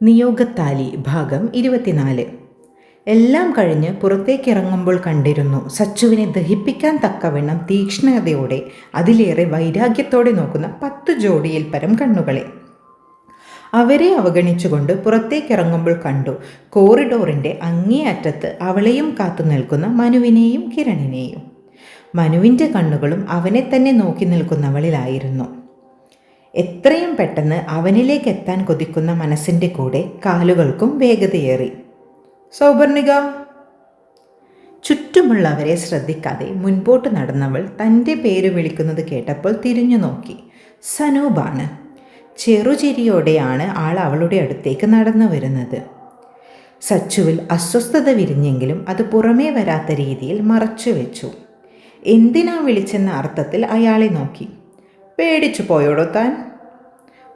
നിയോഗത്താലി ഭാഗം 24. എല്ലാം കഴിഞ്ഞ് പുറത്തേക്കിറങ്ങുമ്പോൾ കണ്ടിരുന്നു സച്ചുവിനെ ദഹിപ്പിക്കാൻ തക്കവണ്ണം തീക്ഷ്ണതയോടെ അതിലേറെ വൈരാഗ്യത്തോടെ നോക്കുന്ന 10 ജോഡിയിൽ പരം കണ്ണുകളെ. അവരെ അവഗണിച്ചുകൊണ്ട് പുറത്തേക്കിറങ്ങുമ്പോൾ കണ്ടു കോറിഡോറിൻ്റെ അങ്ങേയറ്റത്ത് അവളെയും കാത്തു നിൽക്കുന്ന മനുവിനെയും കിരണിനെയും. മനുവിൻ്റെ കണ്ണുകളും അവനെ തന്നെ നോക്കി നിൽക്കുന്നവളിലായിരുന്നു. എത്രയും പെട്ടെന്ന് അവനിലേക്ക് എത്താൻ കൊതിക്കുന്ന മനസ്സിൻ്റെ കൂടെ കാലുകൾക്കും വേഗതയേറി. സൗപർണിക! ചുറ്റുമുള്ളവരെ ശ്രദ്ധിക്കാതെ മുൻപോട്ട് നടന്നവൾ തൻ്റെ പേര് വിളിക്കുന്നത് കേട്ടപ്പോൾ തിരിഞ്ഞു നോക്കി. സനൂപാണ്. ചെറുചിരിയോടെയാണ് ആൾ അവളുടെ അടുത്തേക്ക് നടന്നു വരുന്നത്. സച്ചുവിൽ അസ്വസ്ഥത വിരിഞ്ഞെങ്കിലും അത് പുറമേ വരാത്ത രീതിയിൽ മറച്ചു വെച്ചു. എന്തിനാ വിളിച്ചെന്ന അർത്ഥത്തിൽ അയാളെ നോക്കി. പേടിച്ചു പോയോടോ താൻ?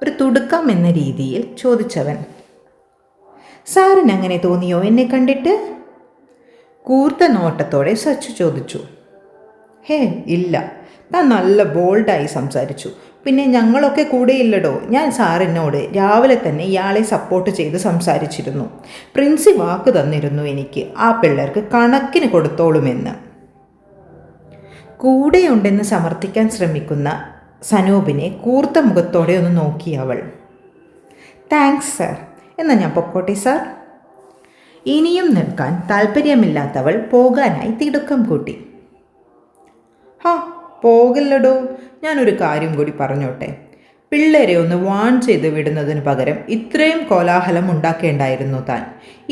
ഒരു തുടുക്കം എന്ന രീതിയിൽ ചോദിച്ചവൻ. സാറിന് അങ്ങനെ തോന്നിയോ എന്നെ കണ്ടിട്ട്? കൂർത്ത നോട്ടത്തോടെ സച്ചു ചോദിച്ചു. ഹേ ഇല്ല, താൻ നല്ല ബോൾഡായി സംസാരിച്ചു. പിന്നെ ഞങ്ങളൊക്കെ കൂടെയില്ലടോ. ഞാൻ സാറിനോട് രാവിലെ തന്നെ ഇയാളെ സപ്പോർട്ട് ചെയ്ത് സംസാരിച്ചിരുന്നു. പ്രിൻസി വാക്ക് തന്നിരുന്നു എനിക്ക് ആ പിള്ളേർക്ക് കണക്കിന് കൊടുത്തോളുമെന്ന്. കൂടെയുണ്ടെന്ന് സമർത്ഥിക്കാൻ ശ്രമിക്കുന്ന സനൂപിനെ കൂർത്ത മുഖത്തോടെ ഒന്ന് നോക്കി അവൾ. താങ്ക്സ് സാർ, എന്നാൽ ഞാൻ പൊക്കോട്ടെ സാർ. ഇനിയും നിൽക്കാൻ താല്പര്യമില്ലാത്തവൾ പോകാനായി തിടുക്കം കൂട്ടി. പോകില്ലടോ, ഞാനൊരു കാര്യം കൂടി പറഞ്ഞോട്ടെ. പിള്ളേരെ ഒന്ന് വാൺ ചെയ്ത് വിടുന്നതിന് പകരം ഇത്രയും കോലാഹലം ഉണ്ടാക്കേണ്ടായിരുന്നു താൻ.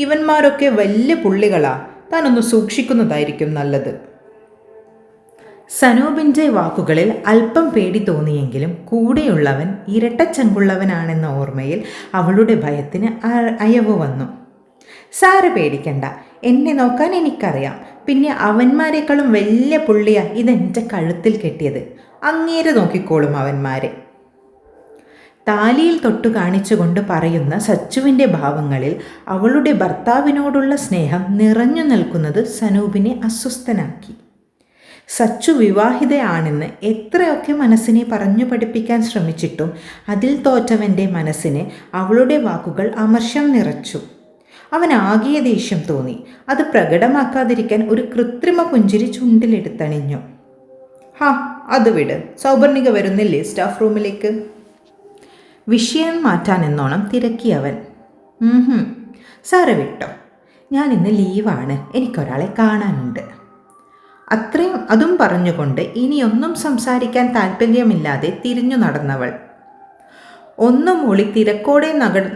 ഇവന്മാരൊക്കെ വലിയ പുള്ളികളാ, താനൊന്ന് സൂക്ഷിക്കുന്നതായിരിക്കും നല്ലത്. സനൂപിൻ്റെ വാക്കുകളിൽ അല്പം പേടി തോന്നിയെങ്കിലും കൂടെയുള്ളവൻ ഇരട്ടച്ചങ്കുള്ളവനാണെന്ന ഓർമ്മയിൽ അവളുടെ ഭയത്തിന് അയവ് വന്നു. സാറ് പേടിക്കണ്ട, എന്നെ നോക്കാൻ എനിക്കറിയാം. പിന്നെ അവന്മാരെക്കാളും വലിയ പുള്ളിയാ ഇതെൻ്റെ കഴുത്തിൽ കെട്ടിയത്. അങ്ങേരെ നോക്കിക്കോളും അവന്മാരെ. താലിയിൽ തൊട്ടു കാണിച്ചുകൊണ്ട് പറയുന്ന സച്ചുവിൻ്റെ ഭാവങ്ങളിൽ അവളുടെ ഭർത്താവിനോടുള്ള സ്നേഹം നിറഞ്ഞു നിൽക്കുന്നത് സനൂപിനെ അസ്വസ്ഥനാക്കി. സച്ചു വിവാഹിതയാണെന്ന് എത്രയൊക്കെ മനസ്സിനെ പറഞ്ഞു പഠിപ്പിക്കാൻ ശ്രമിച്ചിട്ടും അതിൽ തോറ്റവൻ്റെ മനസ്സിന് അവളുടെ വാക്കുകൾ അമർഷം നിറച്ചു. അവനാകിയ ദേഷ്യം തോന്നി. അത് പ്രകടമാക്കാതിരിക്കാൻ ഒരു കൃത്രിമ പുഞ്ചിരി ചുണ്ടിലെടുത്തണിഞ്ഞു. അത് വിട്, സൗപർണിക വരുന്നില്ലേ സ്റ്റാഫ് റൂമിലേക്ക്? വിഷയം മാറ്റാനെന്നോണം തിരക്കിയവൻ. സാറ് വിട്ടോ, ഞാൻ ഇന്ന് ലീവാണ്, എനിക്കൊരാളെ കാണാനുണ്ട്. അതും പറഞ്ഞുകൊണ്ട് ഇനിയൊന്നും സംസാരിക്കാൻ താല്പര്യമില്ലാതെ തിരിഞ്ഞു നടന്നവൾ. ഒന്നും മൂളി തിരക്കോടെ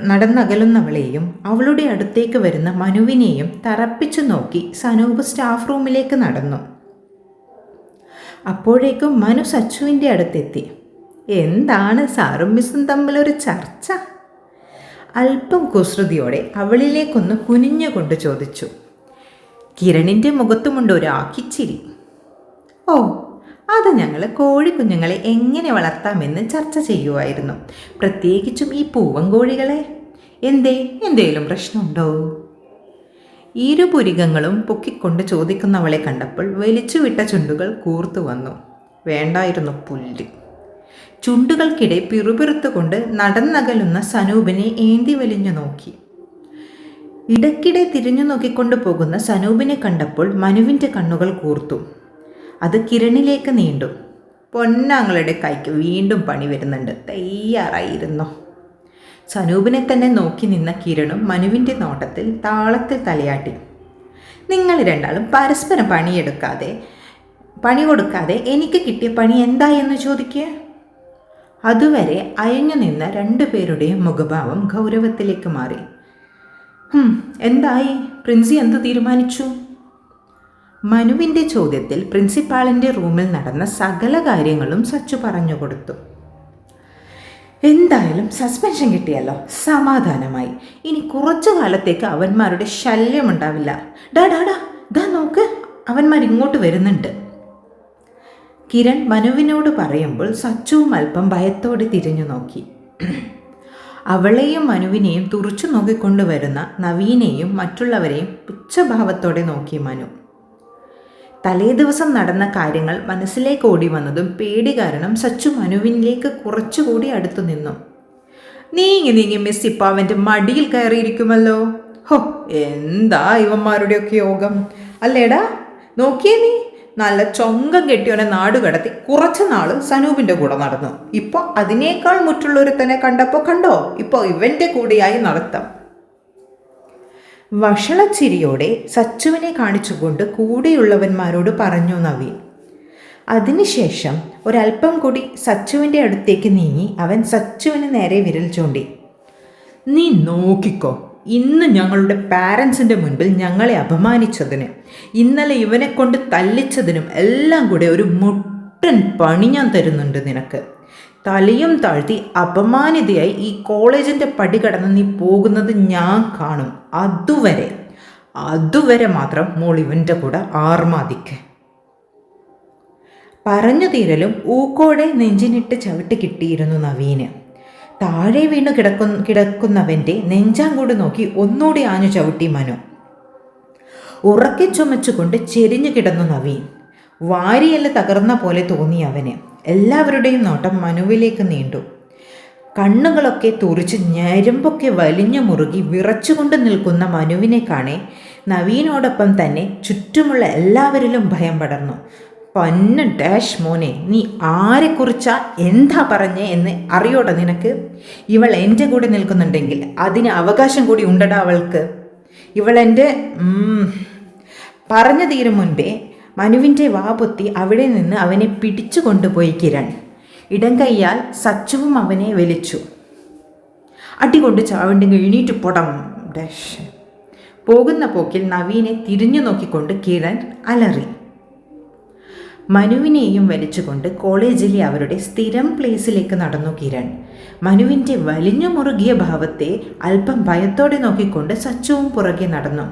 നടന്നകലുന്നവളെയും അവളുടെ അടുത്തേക്ക് വരുന്ന മനുവിനെയും തറപ്പിച്ചു നോക്കി സനൂപ് സ്റ്റാഫ് റൂമിലേക്ക് നടന്നു. അപ്പോഴേക്കും മനു സച്ചുവിൻ്റെ അടുത്തെത്തി. എന്താണ് സാറും മിസ്സും തമ്മിലൊരു ചർച്ച? അല്പം കുസൃതിയോടെ അവളിലേക്കൊന്ന് കുനിഞ്ഞുകൊണ്ട് ചോദിച്ചു. കിരണിൻ്റെ മുഖത്തുമുണ്ട് ഒരു ആക്കിച്ചിരി. അത് ഞങ്ങൾ കോഴിക്കുഞ്ഞുങ്ങളെ എങ്ങനെ വളർത്താമെന്ന് ചർച്ച ചെയ്യുമായിരുന്നു. പ്രത്യേകിച്ചും ഈ പൂവൻ കോഴികളെ. എന്തേലും പ്രശ്നമുണ്ടോ? ഇരുപുരികങ്ങളും പൊക്കിക്കൊണ്ട് ചോദിക്കുന്നവളെ കണ്ടപ്പോൾ വലിച്ചുവിട്ട ചുണ്ടുകൾ കൂർത്തു വന്നു. വേണ്ടായിരുന്നു പുല്ല്. ചുണ്ടുകൾക്കിടെ പിറുപിറുത്തുകൊണ്ട് നടന്നകലുന്ന സനൂപിനെ ഏന്തി വലിഞ്ഞു നോക്കി. ഇടയ്ക്കിടെ തിരിഞ്ഞു നോക്കിക്കൊണ്ടു പോകുന്ന സനൂപിനെ കണ്ടപ്പോൾ മനുവിൻ്റെ കണ്ണുകൾ കൂർത്തു. അത് കിരണിലേക്ക് നീണ്ടു. പൊന്നാങ്ങളുടെ കൈക്ക് വീണ്ടും പണി വരുന്നുണ്ട്, തയ്യാറായിരുന്നു. സനൂപിനെ തന്നെ നോക്കി നിന്ന കിരണും മനുവിൻ്റെ നോട്ടത്തിൽ താളത്തിൽ തലയാട്ടി. നിങ്ങൾ രണ്ടാളും പരസ്പരം പണി കൊടുക്കാതെ എനിക്ക് കിട്ടിയ പണി എന്തായെന്ന് ചോദിക്കുക. അതുവരെ അയഞ്ഞു നിന്ന 2 പേരുടെയും മുഖഭാവം ഗൗരവത്തിലേക്ക് മാറി. എന്തായി? പ്രിൻസി എന്ത് തീരുമാനിച്ചു? മനുവിൻ്റെ ചോദ്യത്തിൽ പ്രിൻസിപ്പാളിൻ്റെ റൂമിൽ നടന്ന സകല കാര്യങ്ങളും സച്ചു പറഞ്ഞു കൊടുത്തു. എന്തായാലും സസ്പെൻഷൻ കിട്ടിയല്ലോ, സമാധാനമായി. ഇനി കുറച്ചു കാലത്തേക്ക് അവന്മാരുടെ ശല്യമുണ്ടാവില്ല. ഡാ നോക്ക്, അവന്മാരിങ്ങോട്ട് വരുന്നുണ്ട്. കിരൺ മനുവിനോട് പറയുമ്പോൾ സച്ചുവും അല്പം ഭയത്തോടെ തിരിഞ്ഞു നോക്കി. അവളെയും മനുവിനെയും തുറച്ചു നോക്കിക്കൊണ്ടുവരുന്ന നവീനെയും മറ്റുള്ളവരെയും പുച്ഛഭാവത്തോടെ നോക്കി മനു. തലേദിവസം നടന്ന കാര്യങ്ങൾ മനസ്സിലേക്ക് ഓടി വന്നതും പേടി കാരണം സച്ചു മനുവിനിലേക്ക് കുറച്ചുകൂടി അടുത്തു നിന്നു. നീങ്ങി നീങ്ങി മിസ് ഇപ്പം അവൻ്റെ മടിയിൽ കയറിയിരിക്കുമല്ലോ. ഹോ, എന്താ ഇവന്മാരുടെയൊക്കെ യോഗം അല്ലേടാ. നോക്കിയേ നീ, നല്ല ചൊങ്കം കെട്ടിയോനെ നാടുകടത്തി കുറച്ച് നാൾ സനൂപിൻ്റെ കൂടെ നടന്നു. ഇപ്പോൾ അതിനേക്കാൾ മുറ്റുള്ളൊരുത്തനെ കണ്ടപ്പോൾ കണ്ടോ, ഇപ്പോൾ ഇവൻ്റെ കൂടെയായി നടത്തം. വഷളച്ചിരിയോടെ സച്ചുവിനെ കാണിച്ചുകൊണ്ട് കൂടെയുള്ളവന്മാരോട് പറഞ്ഞു നവീൻ. അതിനുശേഷം ഒരല്പം കൂടി സച്ചുവിൻ്റെ അടുത്തേക്ക് നീങ്ങി അവൻ സച്ചുവിന് നേരെ വിരൽ ചൂണ്ടി. നീ നോക്കിക്കോ, ഇന്ന് ഞങ്ങളുടെ പാരൻസിൻ്റെ മുൻപിൽ ഞങ്ങളെ അപമാനിച്ചതിന്, ഇന്നലെ ഇവനെ കൊണ്ട് തല്ലിച്ചതിനും എല്ലാം കൂടെ ഒരു മുട്ടൻ പണി ഞാൻ തരുന്നുണ്ട് നിനക്ക്. തലയും താഴ്ത്തി അപമാനിതയായി ഈ കോളേജിൻ്റെ പടി കടന്ന് നീ പോകുന്നത് ഞാൻ കാണും. അതുവരെ മാത്രം മോൾ ഇവൻ്റെ കൂടെ ആർമാദിക്ക്. പറഞ്ഞു തീരലും ഊക്കോടെ നെഞ്ചിനിട്ട് ചവിട്ടി കിട്ടിയിരുന്നു നവീന്. താഴെ വീണു കിടക്കുന്നവൻ്റെ നെഞ്ചാങ്കൂട് നോക്കി ഒന്നുകൂടി ആഞ്ഞു ചവിട്ടി മനു. ഉറക്കെ ചുമച്ചുകൊണ്ട് ചെരിഞ്ഞു കിടന്നു നവീൻ. വാരിയല്ല തകർന്ന പോലെ തോന്നി അവന്. എല്ലാവരുടെയും നോട്ടം മനുവിലേക്ക് നീണ്ടു. കണ്ണുകളൊക്കെ തുറിച്ച് ഞരമ്പൊക്കെ വലിഞ്ഞു മുറുകി വിറച്ചുകൊണ്ട് നിൽക്കുന്ന മനുവിനെ കാണെ നവീനോടൊപ്പം തന്നെ ചുറ്റുമുള്ള എല്ലാവരിലും ഭയം പടർന്നു. പന്ന ഡാഷ് മോനെ, നീ ആരെക്കുറിച്ചാ എന്താ പറഞ്ഞേ എന്ന് അറിയോടാ നിനക്ക്? ഇവൾ എൻ്റെ കൂടെ നിൽക്കുന്നുണ്ടെങ്കിൽ അതിന് അവകാശം കൂടി ഉണ്ടടാ അവൾക്ക്. ഇവളെൻ്റെ പറഞ്ഞു തീരും മുൻപേ മനുവിൻ്റെ വാപൊത്തി അവിടെ നിന്ന് അവനെ പിടിച്ചു കൊണ്ടുപോയി കിരൺ. ഇടം കൈയാൽ സച്ചുവും അവനെ വലിച്ചു. അടികൊണ്ട് ചാവണ്ടെങ്കിൽ എണീറ്റ് പൊടം ഡാഷ്. പോകുന്ന പോക്കിൽ നവീനെ തിരിഞ്ഞു നോക്കിക്കൊണ്ട് കിരൺ അലറി. മനുവിനെയും വലിച്ചുകൊണ്ട് കോളേജിലെ അവരുടെ സ്ഥിരം പ്ലേസിലേക്ക് നടന്നു കിരൺ. മനുവിൻ്റെ വലിഞ്ഞു മുറുകിയ ഭാവത്തെ അല്പം ഭയത്തോടെ നോക്കിക്കൊണ്ട് സച്ചുവും പുറകെ നടന്നു.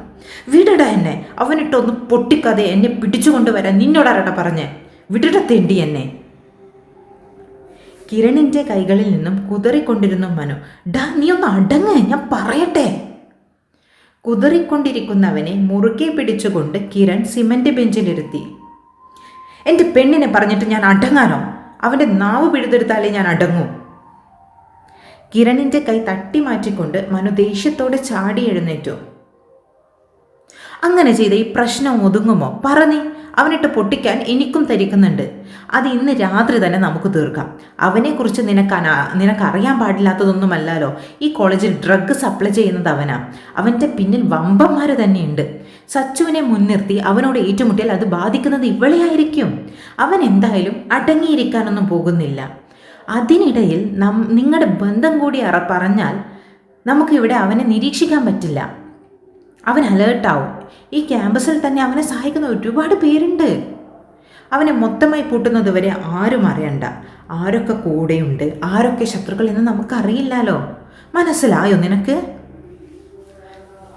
വിടട എന്നെ, അവനിട്ടൊന്ന് പൊട്ടിക്കാതെ എന്നെ പിടിച്ചുകൊണ്ടുവരാൻ നിന്നോടാരട പറഞ്ഞ്, വിടടത്തേണ്ടി എന്നെ. കിരണിൻ്റെ കൈകളിൽ നിന്നും കുതറിക്കൊണ്ടിരുന്നു മനു. ഡാ, നീ ഒന്ന് അടങ്ങ്, ഞാൻ പറയട്ടെ. കുതറിക്കൊണ്ടിരിക്കുന്നവനെ മുറുകെ പിടിച്ചുകൊണ്ട് കിരൺ സിമന്റ് ബെഞ്ചിലിരുത്തി. എൻ്റെ പെണ്ണിനെ പറഞ്ഞിട്ട് ഞാൻ അടങ്ങാനോ? അവൻ്റെ നാവ് പിഴുതെടുത്താലേ ഞാൻ അടങ്ങൂ. കിരണിൻ്റെ കൈ തട്ടി മാറ്റിക്കൊണ്ട് മനു ദേഷ്യത്തോടെ ചാടി എഴുന്നേറ്റു. അങ്ങനെ ചെയ്ത ഈ പ്രശ്നം ഒതുങ്ങുമോ? പറഞ്ഞേ. അവനിട്ട് പൊട്ടിക്കാൻ എനിക്കും തരിക്കുന്നുണ്ട്. അത് ഇന്ന് രാത്രി തന്നെ നമുക്ക് തീർക്കാം. അവനെക്കുറിച്ച് നിനക്കറിയാൻ പാടില്ലാത്തതൊന്നുമല്ലല്ലോ. ഈ കോളേജിൽ ഡ്രഗ് സപ്ലൈ ചെയ്യുന്നത് അവനാ. അവൻ്റെ പിന്നിൽ വമ്പന്മാർ തന്നെയുണ്ട്. സച്ചുവിനെ മുൻനിർത്തി അവനോട് ഏറ്റുമുട്ടിയാൽ അത് ബാധിക്കുന്നത് ഇവളെ ആയിരിക്കും. അവൻ എന്തായാലും അടങ്ങിയിരിക്കാനൊന്നും പോകുന്നില്ല. അതിനിടയിൽ നിങ്ങളുടെ ബന്ധം കൂടി പറഞ്ഞാൽ നമുക്കിവിടെ അവനെ നിരീക്ഷിക്കാൻ പറ്റില്ല. അവൻ അലേർട്ടാവും. ഈ ക്യാമ്പസിൽ തന്നെ അവനെ സഹായിക്കുന്ന ഒരുപാട് പേരുണ്ട്. അവനെ മൊത്തമായി പൂട്ടുന്നത് വരെ ആരും അറിയണ്ട. ആരൊക്കെ കൂടെയുണ്ട്, ആരൊക്കെ ശത്രുക്കൾ എന്ന് നമുക്കറിയില്ലല്ലോ. മനസ്സിലായോ നിനക്ക്?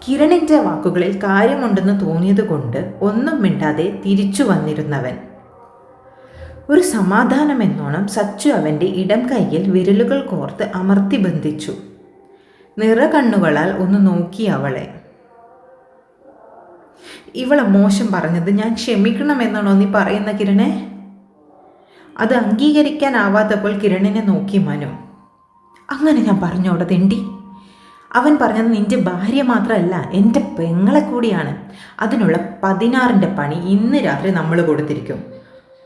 കിരണിൻ്റെ വാക്കുകളിൽ കാര്യമുണ്ടെന്ന് തോന്നിയത് കൊണ്ട് ഒന്നും മിണ്ടാതെ തിരിച്ചു വന്നിരുന്നവൻ ഒരു സമാധാനമെന്നോണം സച്ചു അവൻ്റെ ഇടം കൈയിൽ വിരലുകൾ കോർത്ത് അമർത്തി ബന്ധിച്ചു. നിറകണ്ണുകളാൽ ഒന്ന് നോക്കി അവളെ. ഇവളെ മോശം പറഞ്ഞത് ഞാൻ ക്ഷമിക്കണമെന്നാണോ നീ പറയുന്ന കിരണേ? അത് അംഗീകരിക്കാനാവാത്തപ്പോൾ കിരണിനെ നോക്കി മനു. അങ്ങനെ ഞാൻ പറഞ്ഞോടെ തെണ്ടി. അവൻ പറഞ്ഞത് നിന്റെ ഭാര്യ മാത്രമല്ല, എൻ്റെ പെങ്ങളെ കൂടിയാണ്. അതിനുള്ള 16ൻ്റെ പണി ഇന്ന് രാത്രി നമ്മൾ കൊടുത്തിരിക്കും.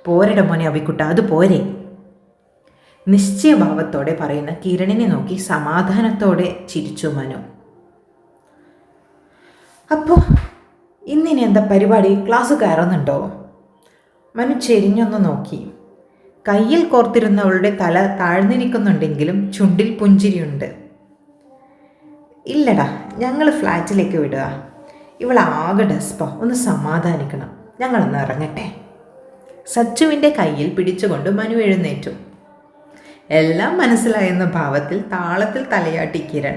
പോരട മോനെ അവിക്കുട്ട, അത് പോരെ. നിശ്ചയഭാവത്തോടെ പറയുന്ന കിരണിനെ നോക്കി സമാധാനത്തോടെ ചിരിച്ചു മനു. അപ്പോൾ ഇന്നിനി എന്താ പരിപാടി? ക്ലാസ് കയറുന്നുണ്ടോ? മനു ചെരിഞ്ഞൊന്ന് നോക്കി. കയ്യിൽ കോർത്തിരുന്നവളുടെ തല താഴ്ന്നിരിക്കുന്നുണ്ടെങ്കിലും ചുണ്ടിൽ പുഞ്ചിരിയുണ്ട്. ഇല്ലടാ, ഞങ്ങൾ ഫ്ലാറ്റിലേക്ക് വിടുക. ഇവളാകെ ഡസ്പ, ഒന്ന് സമാധാനിക്കണം. ഞങ്ങളൊന്ന് ഇറങ്ങട്ടെ. സച്ചുവിൻ്റെ കയ്യിൽ പിടിച്ചുകൊണ്ട് മനു എഴുന്നേറ്റു. എല്ലാം മനസ്സിലായെന്ന ഭാവത്തിൽ താളത്തിൽ തലയാട്ടി കിരൺ.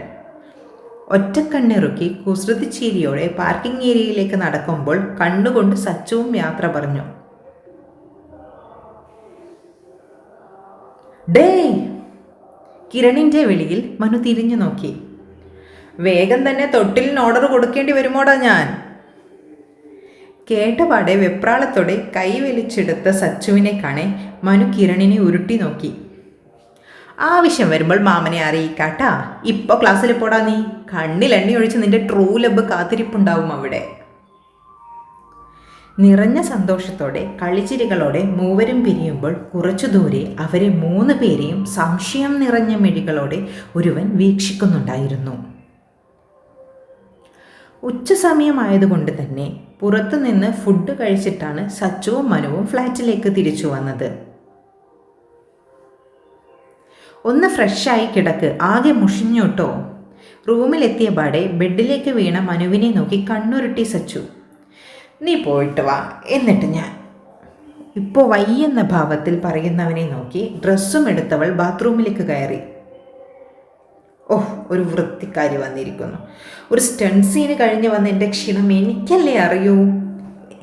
ഒറ്റക്കണ്ണിറുക്കി കുസൃതിച്ചീരിയോടെ പാർക്കിംഗ് ഏരിയയിലേക്ക് നടക്കുമ്പോൾ കണ്ണുകൊണ്ട് സച്ചുവും യാത്ര പറഞ്ഞു. ഡേ! കിരണിൻ്റെ വിളിയിൽ മനു തിരിഞ്ഞു നോക്കി. വേഗം തന്നെ തൊട്ടിലിന് ഓർഡർ കൊടുക്കേണ്ടി വരുമോടാ ഞാൻ. കേട്ടപാടെ വെപ്രാളത്തോടെ കൈവലിച്ചെടുത്ത സച്ചുവിനെ കാണെ മനു കിരണിനെ ഉരുട്ടി നോക്കി. ആവശ്യം വരുമ്പോൾ മാമനെ അറിയിക്കാട്ടാ. ഇപ്പോൾ ക്ലാസ്സിൽ പോടാ നീ. കണ്ണിലെണ്ണി ഒഴിച്ച് നിന്റെ ട്രൂ ലബ് കാത്തിരിപ്പുണ്ടാവും അവിടെ. നിറഞ്ഞ സന്തോഷത്തോടെ കളിച്ചിരികളോടെ മൂവരും പിരിയുമ്പോൾ കുറച്ചു ദൂരെ അവരെ 3 പേരെയും സംശയം നിറഞ്ഞ മിഴികളോടെ ഒരുവൻ വീക്ഷിക്കുന്നുണ്ടായിരുന്നു. ഉച്ച സമയമായതുകൊണ്ട് തന്നെ പുറത്തുനിന്ന് ഫുഡ് കഴിച്ചിട്ടാണ് സച്ചുവും മനുവും ഫ്ലാറ്റിലേക്ക് തിരിച്ചു വന്നത്. ഒന്ന് ഫ്രഷായി കിടക്ക്, ആകെ മുഷിഞ്ഞോട്ടോ. റൂമിലെത്തിയ പാടെ ബെഡിലേക്ക് വീണ മനുവിനെ നോക്കി കണ്ണുരുട്ടി സച്ചു. നീ പോയിട്ട് വാ, എന്നിട്ട് ഞാൻ. ഇപ്പോൾ വയ്യെന്ന ഭാവത്തിൽ പറയുന്നവനെ നോക്കി ഡ്രസ്സും എടുത്തവൾ ബാത്റൂമിലേക്ക് കയറി. ഓഹ്, ഒരു വൃത്തിക്കാരി വന്നിരിക്കുന്നു. ഒരു സ്റ്റണ്ട് സീന് കഴിഞ്ഞ് വന്ന എൻ്റെ ക്ഷീണം എനിക്കല്ലേ അറിയൂ.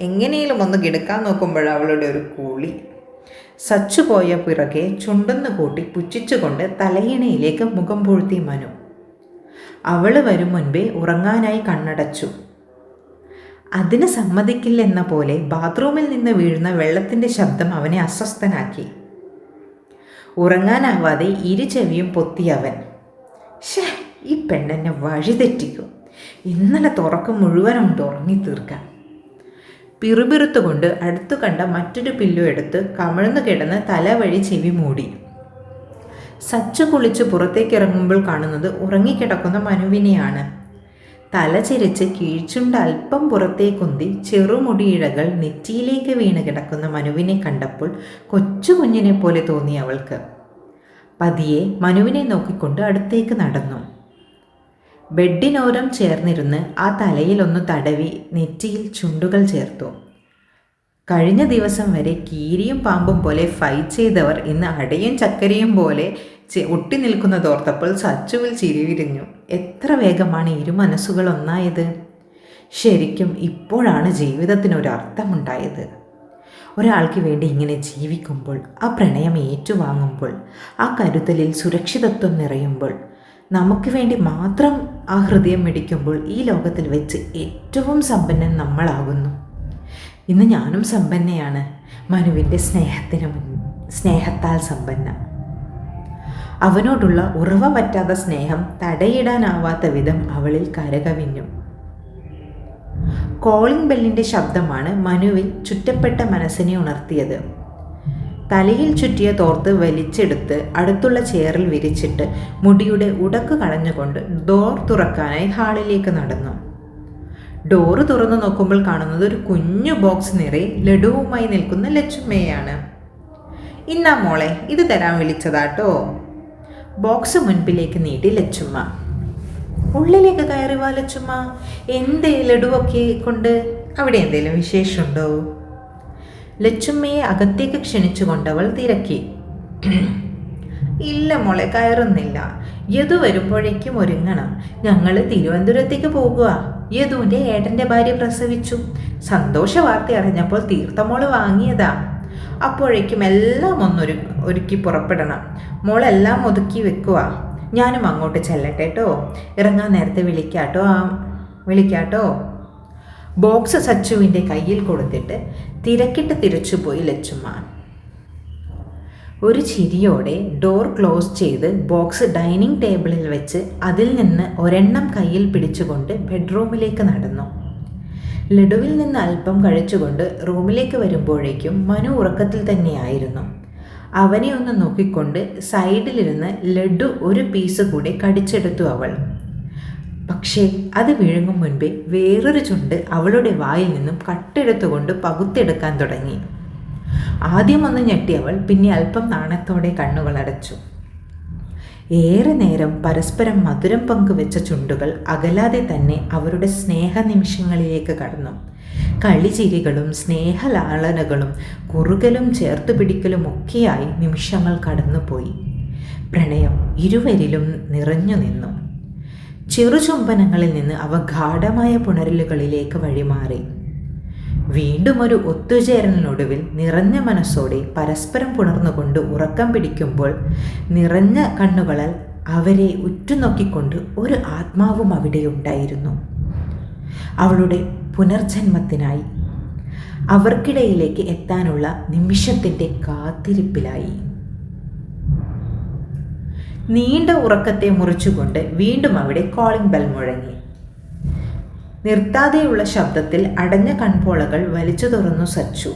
എങ്ങനെയും ഒന്ന് കിടക്കാൻ നോക്കുമ്പോൾ അവളുടെ ഒരു കൂളി. സച്ചു പോയ പിറകെ ചുണ്ടെന്ന് കൂട്ടി പുച്ഛിച്ചുകൊണ്ട് തലയിണയിലേക്ക് മുഖം പൂഴ്ത്തി മനു. അവൾ വരും മുൻപേ ഉറങ്ങാനായി കണ്ണടച്ചു. അതിന് സമ്മതിക്കില്ലെന്ന പോലെ ബാത്റൂമിൽ നിന്ന് വീഴുന്ന വെള്ളത്തിൻ്റെ ശബ്ദം അവനെ അസ്വസ്ഥനാക്കി. ഉറങ്ങാനാവാതെ ഇരുചെവിയും പൊത്തിയവൻ. ഷേ, ഈ പെണ്ണെന്നെ വഴിതെറ്റിക്കും. ഇന്നലെ തുറക്കം മുഴുവനും ഉറങ്ങി തീർക്കാൻ. പിറുപിറുത്തുകൊണ്ട് അടുത്തു കണ്ട മറ്റൊരു പില്ലു എടുത്ത് കമിഴ്ന്നു കിടന്ന് തലവഴി ചെവി മൂടി. സച്ചു കുളിച്ച് പുറത്തേക്കിറങ്ങുമ്പോൾ കാണുന്നത് ഉറങ്ങിക്കിടക്കുന്ന മനുവിനെയാണ്. തല ചിരിച്ച് കീഴ്ച്ചുണ്ട് അല്പം പുറത്തേക്കുന്തി ചെറുമുടിയിഴകൾ നെറ്റിയിലേക്ക് വീണ് കിടക്കുന്ന മനുവിനെ കണ്ടപ്പോൾ കൊച്ചു കുഞ്ഞിനെ പോലെ തോന്നി അവൾക്ക്. പതിയെ മനുവിനെ നോക്കിക്കൊണ്ട് അടുത്തേക്ക് നടന്നു. ബെഡിനോരം ചേർന്നിരുന്ന് ആ തലയിലൊന്ന് തടവി നെറ്റിയിൽ ചുണ്ടുകൾ ചേർത്തു. കഴിഞ്ഞ ദിവസം വരെ കീരിയും പാമ്പും പോലെ ഫൈറ്റ് ചെയ്തവർ ഇന്ന് അടയും ചക്കരയും പോലെ ഒട്ടി നിൽക്കുന്നതോർത്തപ്പോൾ സച്ചുവിൽ ചിരി വിരിഞ്ഞു. എത്ര വേഗമാണ് ഇരു മനസ്സുകൾ ഒന്നായത്. ശരിക്കും ഇപ്പോഴാണ് ജീവിതത്തിനൊരർത്ഥമുണ്ടായത്. ഒരാൾക്ക് വേണ്ടി ഇങ്ങനെ ജീവിക്കുമ്പോൾ, ആ പ്രണയം ഏറ്റുവാങ്ങുമ്പോൾ, ആ കരുതലിൽ സുരക്ഷിതത്വം നിറയുമ്പോൾ, നമുക്ക് വേണ്ടി മാത്രം ആ ഹൃദയം മിടിക്കുമ്പോൾ ഈ ലോകത്തിൽ വെച്ച് ഏറ്റവും സമ്പന്നൻ നമ്മളാകുന്നു. ഇന്ന് ഞാനും സമ്പന്നയാണ്, മനുവിൻ്റെ സ്നേഹത്താൽ സമ്പന്ന. അവനോടുള്ള ഉറവ പറ്റാത്ത സ്നേഹം തടയിടാനാവാത്ത വിധം അവളിൽ കരകവിഞ്ഞു. കോളിംഗ് ബെല്ലിൻ്റെ ശബ്ദമാണ് മനുവിൽ ചുറ്റപ്പെട്ട മനസ്സിനെ ഉണർത്തിയത്. തലയിൽ ചുറ്റിയ തോർത്ത് വലിച്ചെടുത്ത് അടുത്തുള്ള ചെയറിൽ വിരിച്ചിട്ട് മുടിയുടെ ഉടക്ക് കളഞ്ഞുകൊണ്ട് ഡോർ തുറക്കാനായി ഹാളിലേക്ക് നടന്നു. ഡോറ് തുറന്നു നോക്കുമ്പോൾ കാണുന്നത് ഒരു കുഞ്ഞു ബോക്സ് നിറയെ ലഡുവുമായി നിൽക്കുന്ന ലച്ചുമ്മയാണ്. ഇന്നാ മോളെ, ഇത് തരാൻ വിളിച്ചതാട്ടോ. ബോക്സ് മുൻപിലേക്ക് നീട്ടി ലച്ചുമ്മ. ഉള്ളിലേക്ക് കയറി വാ ലച്ചുമ്മ. എന്തേ ലഡുവൊക്കെ കൊണ്ട്? അവിടെ എന്തെങ്കിലും വിശേഷമുണ്ടോ? ലച്ചുമ്മയെ അകത്തേക്ക് ക്ഷണിച്ചുകൊണ്ടവൾ തിരക്കി. ഇല്ല മോളെ, കയറുന്നില്ല. യദു വരുമ്പോഴേക്കും ഒരുങ്ങണം. ഞങ്ങൾ തിരുവനന്തപുരത്തേക്ക് പോകുക. യദുവിൻ്റെ ഏട്ടൻ്റെ ഭാര്യ പ്രസവിച്ചു. സന്തോഷ വാർത്ത അറിഞ്ഞപ്പോൾ തീർത്ഥമോള് വാങ്ങിയതാ. അപ്പോഴേക്കും എല്ലാം ഒരുക്കി പുറപ്പെടണം. മോളെല്ലാം ഒതുക്കി വെക്കുക. ഞാനും അങ്ങോട്ട് ചെല്ലട്ടെ കേട്ടോ. ഇറങ്ങാൻ നേരത്തെ വിളിക്കാട്ടോ. ബോക്സ് സച്ചുവിൻ്റെ കയ്യിൽ കൊടുത്തിട്ട് തിരക്കിട്ട് തിരിച്ചുപോയി ലച്ചുമ്മ. ഒരു ചിരിയോടെ ഡോർ ക്ലോസ് ചെയ്ത് ബോക്സ് ഡൈനിങ് ടേബിളിൽ വെച്ച് അതിൽ നിന്ന് ഒരെണ്ണം കയ്യിൽ പിടിച്ചുകൊണ്ട് ബെഡ്റൂമിലേക്ക് നടന്നു. ലഡുവിൽ നിന്ന് അല്പം കഴിച്ചുകൊണ്ട് റൂമിലേക്ക് വരുമ്പോഴേക്കും മനു ഉറക്കത്തിൽ തന്നെയായിരുന്നു. അവനെ ഒന്ന് നോക്കിക്കൊണ്ട് സൈഡിലിരുന്ന് ലഡു ഒരു പീസ് കൂടെ കടിച്ചെടുത്തു അവൾ. പക്ഷേ അത് വിഴുങ്ങും മുൻപേ വേറൊരു ചുണ്ട് അവളുടെ വായിൽ നിന്നും കട്ടെടുത്തുകൊണ്ട് പകുത്തെടുക്കാൻ തുടങ്ങി. ആദ്യം ഒന്ന് ഞെട്ടിയവൾ പിന്നെ അല്പം നാണത്തോടെ കണ്ണുകൾ അടച്ചു. ഏറെ നേരം പരസ്പരം മധുരം പങ്കുവെച്ച ചുണ്ടുകൾ അകലാതെ തന്നെ അവരുടെ സ്നേഹ നിമിഷങ്ങളിലേക്ക് കടന്നു. കളിചിരികളും സ്നേഹലാളനകളും കുറുകലും ചേർത്തുപിടിക്കലും ഒക്കെയായി നിമിഷങ്ങൾ കടന്നുപോയി. പ്രണയം ഇരുവരിലും നിറഞ്ഞു നിന്നു. ചെറുചുംബനങ്ങളിൽ നിന്ന് അവ ഗാഢമായ പുണരലുകളിലേക്ക് വഴിമാറി. വീണ്ടും ഒരു ഒത്തുചേരലിനൊടുവിൽ നിറഞ്ഞ മനസ്സോടെ പരസ്പരം പുണർന്നുകൊണ്ട് ഉറക്കം പിടിക്കുമ്പോൾ നിറഞ്ഞ കണ്ണുകളാൽ അവരെ ഉറ്റുനോക്കിക്കൊണ്ട് ഒരു ആത്മാവും അവിടെയുണ്ടായിരുന്നു. അവളുടെ പുനർജന്മത്തിനായി അവർക്കിടയിലേക്ക് എത്താനുള്ള നിമിഷത്തിൻ്റെ കാത്തിരിപ്പിലായി. നീണ്ട ഉറക്കത്തെ മുറിച്ചുകൊണ്ട് വീണ്ടും അവിടെ കോളിംഗ് ബെൽ മുഴങ്ങി. നിർത്താതെയുള്ള ശബ്ദത്തിൽ അടഞ്ഞ കൺപോളകൾ വലിച്ചു തുറന്നു സച്ചു.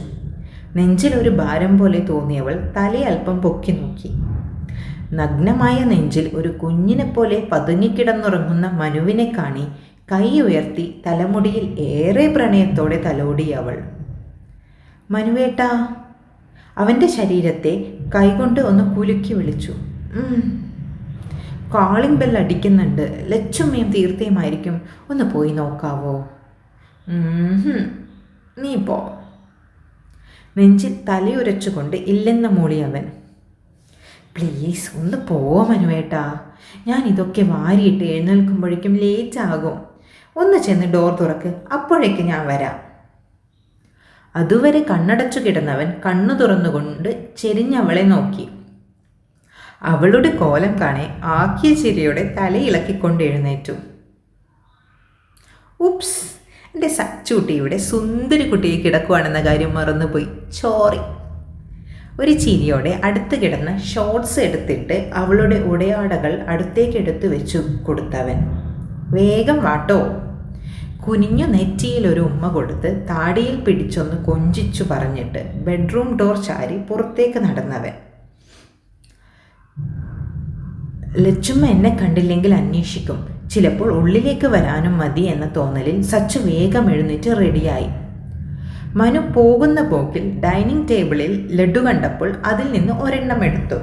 നെഞ്ചിലൊരു ഭാരം പോലെ തോന്നിയവൾ തലയൽപ്പം പൊക്കി നോക്കി. നഗ്നമായ നെഞ്ചിൽ ഒരു കുഞ്ഞിനെപ്പോലെ പതുങ്ങിക്കിടന്നുറങ്ങുന്ന മനുവിനെ കാണി കൈ ഉയർത്തി തലമുടിയിൽ ഏറെ പ്രണയത്തോടെ തലോടിയവൾ. മനുവേട്ടാ. അവൻ്റെ ശരീരത്തെ കൈകൊണ്ട് ഒന്ന് കുലുക്കി വിളിച്ചു. കോളിംഗ് ബെൽ അടിക്കുന്നുണ്ട്. ലച്ചുമ്മയും തീർത്തയുമായിരിക്കും. ഒന്ന് പോയി നോക്കാവോ? നീ പോ. നെഞ്ചിൽ തലയുരച്ചുകൊണ്ട് ഇല്ലെന്ന് മൂളി അവൻ. പ്ലീസ് ഒന്ന് പോവാ മനുവേട്ടാ. ഞാൻ ഇതൊക്കെ വാരിയിട്ട് എഴുന്നേൽക്കുമ്പോഴേക്കും ലേറ്റ് ആകും. ഒന്ന് ചെന്ന് ഡോർ തുറക്ക്, അപ്പോഴേക്ക് ഞാൻ വരാം. അതുവരെ കണ്ണടച്ചു കിടന്നവൻ കണ്ണു തുറന്നുകൊണ്ട് ചെരിഞ്ഞവളെ നോക്കി. അവളുടെ കോലം കാണെ ആക്കിയ ചിരിയോടെ തലയിളക്കിക്കൊണ്ട് എഴുന്നേറ്റു. ഉപ്സ്, എൻ്റെ സച്ചൂട്ടിയുടെ സുന്ദരി കുട്ടിയെ കിടക്കുവാണെന്ന കാര്യം മറന്നുപോയി. സോറി. ഒരു ചിരിയോടെ അടുത്ത് കിടന്ന് ഷോർട്സ് എടുത്തിട്ട് അവളുടെ ഉടയാടകൾ അടുത്തേക്കെടുത്ത് വെച്ചു കൊടുത്തവൻ. വേഗം വാട്ടോ. കുനിഞ്ഞു നെറ്റിയിലൊരു ഉമ്മ കൊടുത്ത് താടിയിൽ പിടിച്ചൊന്ന് കൊഞ്ചിച്ചു പറഞ്ഞിട്ട് ബെഡ്റൂം ഡോർ ചാരി പുറത്തേക്ക് നടന്നവൻ. ലച്ചുമ്മ എന്നെ കണ്ടില്ലെങ്കിൽ അന്വേഷിക്കും. ചിലപ്പോൾ ഉള്ളിലേക്ക് വരാനും മതി എന്ന തോന്നലിൽ സച്ചു വേഗം എഴുന്നേറ്റ് റെഡിയായി. മനു പോകുന്ന പോക്കിൽ ഡൈനിങ് ടേബിളിൽ ലഡു കണ്ടപ്പോൾ അതിൽ നിന്ന് ഒരെണ്ണം എടുത്തു.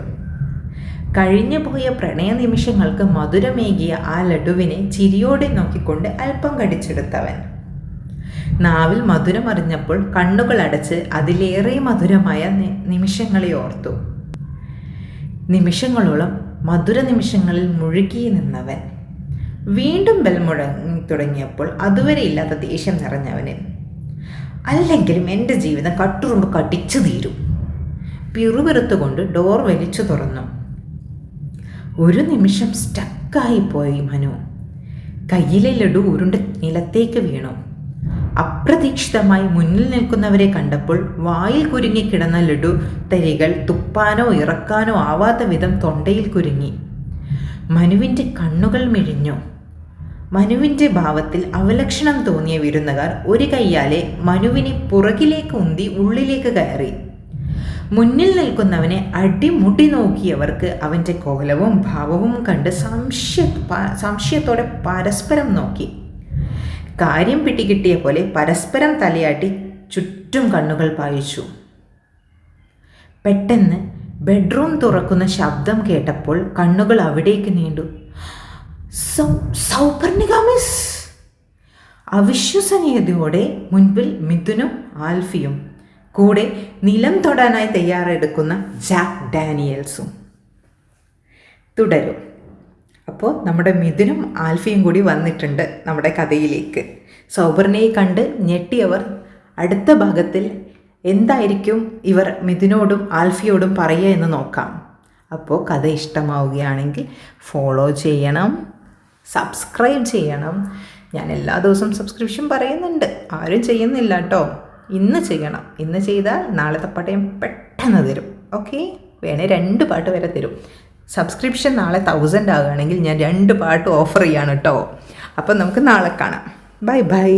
കഴിഞ്ഞു പോയ പ്രണയ നിമിഷങ്ങൾക്ക് മധുരമേകിയ ആ ലഡുവിനെ ചിരിയോടെ നോക്കിക്കൊണ്ട് അല്പം കടിച്ചെടുത്തവൻ. നാവിൽ മധുരമറിഞ്ഞപ്പോൾ കണ്ണുകൾ അടച്ച് അതിലേറെ മധുരമായ നിമിഷങ്ങളെ ഓർത്തു. നിമിഷങ്ങളോളം മധുര നിമിഷങ്ങളിൽ മുഴുകി നിന്നവൻ. വീണ്ടും ബെൽ മുഴങ്ങി തുടങ്ങിയപ്പോൾ അതുവരെ ഇല്ലാത്ത ദേഷ്യം നിറഞ്ഞവന്. അല്ലെങ്കിലും എൻ്റെ ജീവിതം കട്ടുറുമ്പ് കടിച്ചു തീരും. പിറുപിറുത്തുകൊണ്ട് ഡോർ വലിച്ചു തുറന്നു. ഒരു നിമിഷം സ്റ്റക്കായിപ്പോയി മനു. കയ്യിലെ ലഡു ഉരുണ്ട് നിലത്തേക്ക് വീണു. അപ്രതീക്ഷിതമായി മുന്നിൽ നിൽക്കുന്നവരെ കണ്ടപ്പോൾ വായിൽ കുരുങ്ങിക്കിടന്ന ലഡു തരികൾ തുപ്പാനോ ഇറക്കാനോ ആവാത്ത വിധം തൊണ്ടയിൽ കുരുങ്ങി. മനുവിൻ്റെ കണ്ണുകൾ മിഴിഞ്ഞു. മനുവിൻ്റെ ഭാവത്തിൽ അവലക്ഷണം തോന്നിയ വിരുന്നുകാർ ഒരു കൈയാലെ മനുവിനെ പുറകിലേക്ക് ഉന്തി ഉള്ളിലേക്ക് കയറി. മുന്നിൽ നിൽക്കുന്നവനെ അടിമുടി നോക്കിയവർക്ക് അവൻ്റെ കോലവും ഭാവവും കണ്ട് സംശയത്തോടെ പരസ്പരം നോക്കി. കാര്യം പിടികിട്ടിയ പോലെ പരസ്പരം തലയാട്ടി ചുറ്റും കണ്ണുകൾ പായിച്ചു. പെട്ടെന്ന് ബെഡ്റൂം തുറക്കുന്ന ശബ്ദം കേട്ടപ്പോൾ കണ്ണുകൾ അവിടേക്ക് നീണ്ടു. സൗപർണിക മിസ്! അവിശ്വസനീയതയോടെ മുൻപിൽ മിഥുനും ആൽഫിയും, കൂടെ നിലം തൊടാനായി തയ്യാറെടുക്കുന്ന ജാക്ക് ഡാനിയൽസും. തുടരും. അപ്പോൾ നമ്മുടെ മിഥുനും ആൽഫിയും കൂടി വന്നിട്ടുണ്ട് നമ്മുടെ കഥയിലേക്ക്. സൗപർണിയെ കണ്ട് ഞെട്ടിയവർ അടുത്ത ഭാഗത്തിൽ എന്തായിരിക്കും ഇവർ മിഥുനോടും ആൽഫിയോടും പറയുക എന്ന് നോക്കാം. അപ്പോൾ കഥ ഇഷ്ടമാവുകയാണെങ്കിൽ ഫോളോ ചെയ്യണം, സബ്സ്ക്രൈബ് ചെയ്യണം. ഞാൻ എല്ലാ ദിവസവും സബ്സ്ക്രിപ്ഷൻ പറയുന്നുണ്ട്, ആരും ചെയ്യുന്നില്ല കേട്ടോ. ഇന്ന് ചെയ്യണം. ഇന്ന് ചെയ്താൽ നാളത്തെ പാട്ട് പെട്ടെന്ന് തരും. ഓക്കെ, വേണേൽ 2 പാട്ട് വരെ തരും. സബ്സ്ക്രിപ്ഷൻ നാളെ 1000 ആകുകയാണെങ്കിൽ ഞാൻ 2 പാട്ട് ഓഫർ ചെയ്യാണ് കേട്ടോ. അപ്പം നമുക്ക് നാളെ കാണാം. Bye bye.